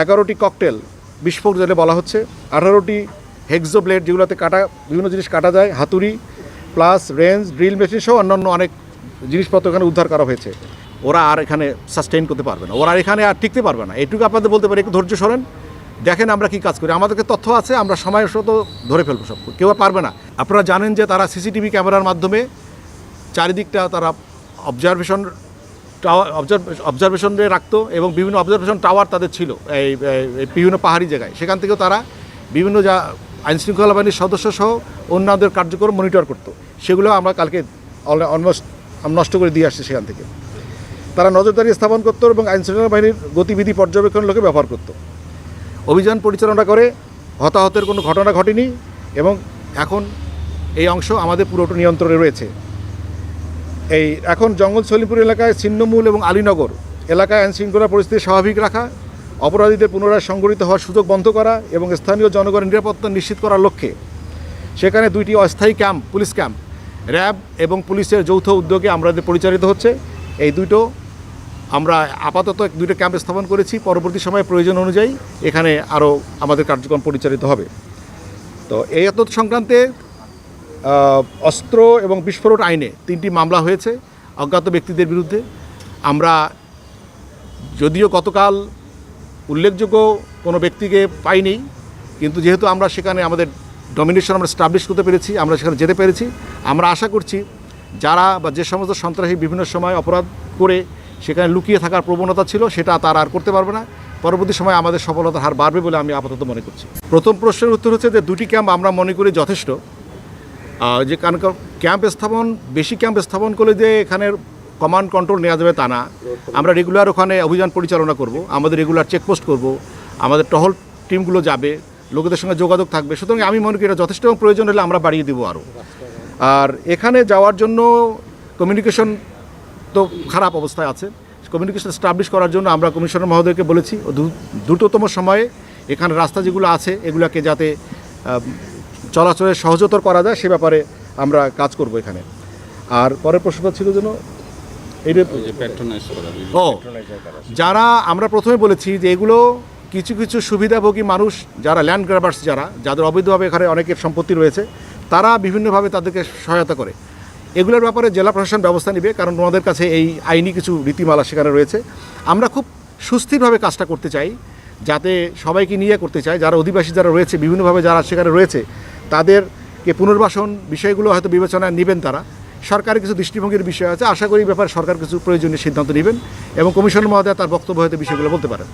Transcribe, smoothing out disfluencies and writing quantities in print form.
এগারোটি ককটেল বিস্ফোরক যেটা বলা হচ্ছে, 18টি হেক্সো ব্লেড যেগুলোতে কাটা বিভিন্ন জিনিস কাটা যায়, হাতুড়ি প্লাস রেঞ্জ, ড্রিল মেশিন সহ অন্যান্য অনেক জিনিসপত্র এখানে উদ্ধার করা হয়েছে। ওরা আর এখানে সাস্টেইন করতে পারবে না, ওরা এখানে আর টিকতে পারবে না। এটুকু আপনাদের বলতে পারি, একটু ধৈর্য সরেন, দেখেন আমরা কী কাজ করি। আমাদেরকে তথ্য আছে, আমরা সময়ের সাথে ধরে ফেলবো সব, কেউ আর পারবে না। আপনারা জানেন যে তারা সিসিটিভি ক্যামেরার মাধ্যমে চারিদিকটা তারা অবজারভেশনে রাখতো এবং বিভিন্ন অবজারভেশন টাওয়ার তাদের ছিল এই বিভিন্ন পাহাড়ি জায়গায়। সেখান থেকেও তারা বিভিন্ন আইনশৃঙ্খলা বাহিনীর সদস্য সহ অন্যদের কার্যক্রম মনিটর করতো। সেগুলো আমরা কালকে অলমোস্ট নষ্ট করে দিয়ে আসছি। সেখান থেকে তারা নজরদারি স্থাপন করতো এবং আইনশৃঙ্খলা বাহিনীর গতিবিধি পর্যবেক্ষণের লোকে ব্যবহার করতো। অভিযান পরিচালনা করে হতাহতের কোনো ঘটনা ঘটেনি এবং এখন এই অংশ আমাদের পুরোটা নিয়ন্ত্রণে রয়েছে। এখন জঙ্গল সলিমপুর এলাকায় ছিন্নমূল এবং আলীনগর এলাকায় আইনশৃঙ্খলা পরিস্থিতি স্বাভাবিক রাখা, অপরাধীদের পুনরায় সংগঠিত হওয়ার সুযোগ বন্ধ করা এবং স্থানীয় জনগণের নিরাপত্তা নিশ্চিত করার লক্ষ্যে সেখানে 2টি অস্থায়ী ক্যাম্প, পুলিশ ক্যাম্প, র্যাব এবং পুলিশের যৌথ উদ্যোগে আমাদের পরিচালিত হচ্ছে। এই দুটো আমরা আপাতত 2টো ক্যাম্প স্থাপন করেছি। পরবর্তী সময়ে প্রয়োজন অনুযায়ী এখানে আরও আমাদের কার্যক্রম পরিচালিত হবে। তো এই সংক্রান্তে অস্ত্র এবং বিস্ফোরক আইনে 3টি মামলা হয়েছে অজ্ঞাত ব্যক্তিদের বিরুদ্ধে। আমরা যদিও গতকাল উল্লেখযোগ্য কোনো ব্যক্তিকে পাইনি, কিন্তু যেহেতু আমরা সেখানে আমাদের ডমিনেশন আমরা স্টাবলিশ করতে পেরেছি, আমরা সেখানে যেতে পেরেছি। আমরা আশা করছি যারা বা যে সমস্ত সন্ত্রাসী বিভিন্ন সময় অপরাধ করে সেখানে লুকিয়ে থাকার প্রবণতা ছিল, সেটা তারা আর করতে পারবে না। পরবর্তী সময় আমাদের সফলতার হার বাড়বে বলে আমি আপাতত মনে করছি। প্রথম প্রশ্নের উত্তর হচ্ছে যে 2টি ক্যাম্প আমরা মনে করি যথেষ্ট। যে কারণ বেশি ক্যাম্প স্থাপন করলে যে এখানের কমান্ড কন্ট্রোল নেওয়া যাবে তা না। আমরা রেগুলার ওখানে অভিযান পরিচালনা করব, আমাদের রেগুলার চেকপোস্ট করব, আমাদের টহল টিমগুলো যাবে, লোকেদের সঙ্গে যোগাযোগ থাকবে। সুতরাং আমি মনে করি এটা যথেষ্ট, এবং প্রয়োজন হলে আমরা বাড়িয়ে দেবো আরও। আর এখানে যাওয়ার জন্য কমিউনিকেশন তো খারাপ অবস্থায় আছে। কমিউনিকেশন স্টাবলিশ করার জন্য আমরা কমিশনার মহোদয়কে বলেছি দ্রুততম সময়ে এখানে রাস্তা যেগুলো আছে এগুলোকে যাতে চলাচলের সহজতর করা যায় সে ব্যাপারে আমরা কাজ করব এখানে। আর পরের প্রশ্নটা ছিল যেন যারা আমরা প্রথমে বলেছি যে এগুলো কিছু কিছু সুবিধাভোগী মানুষ যারা ল্যান্ড গ্র্যাবার্স, যাদের অবৈধভাবে এখানে অনেকের সম্পত্তি রয়েছে, তারা বিভিন্নভাবে তাদেরকে সহায়তা করে। এগুলোর ব্যাপারে জেলা প্রশাসন ব্যবস্থা নেবে, কারণ ওনাদের কাছে এই আইনি কিছু রীতিমালা সেখানে রয়েছে। আমরা খুব সুস্থিরভাবে কাজটা করতে চাই, যাতে সবাইকে নিয়ে করতে চাই। যারা অধিবাসী যারা রয়েছে বিভিন্নভাবে যারা সেখানে রয়েছে তাদেরকে পুনর্বাসন বিষয়গুলো হয়তো বিবেচনায় নেবেন তারা। সরকারের কিছু দৃষ্টিভঙ্গির বিষয় আছে, আশা করি ব্যাপারে সরকার কিছু প্রয়োজনীয় সিদ্ধান্ত নেবেন এবং কমিশনার মহোদয় তার বক্তব্য হয়তো বিষয়গুলো বলতে পারেন।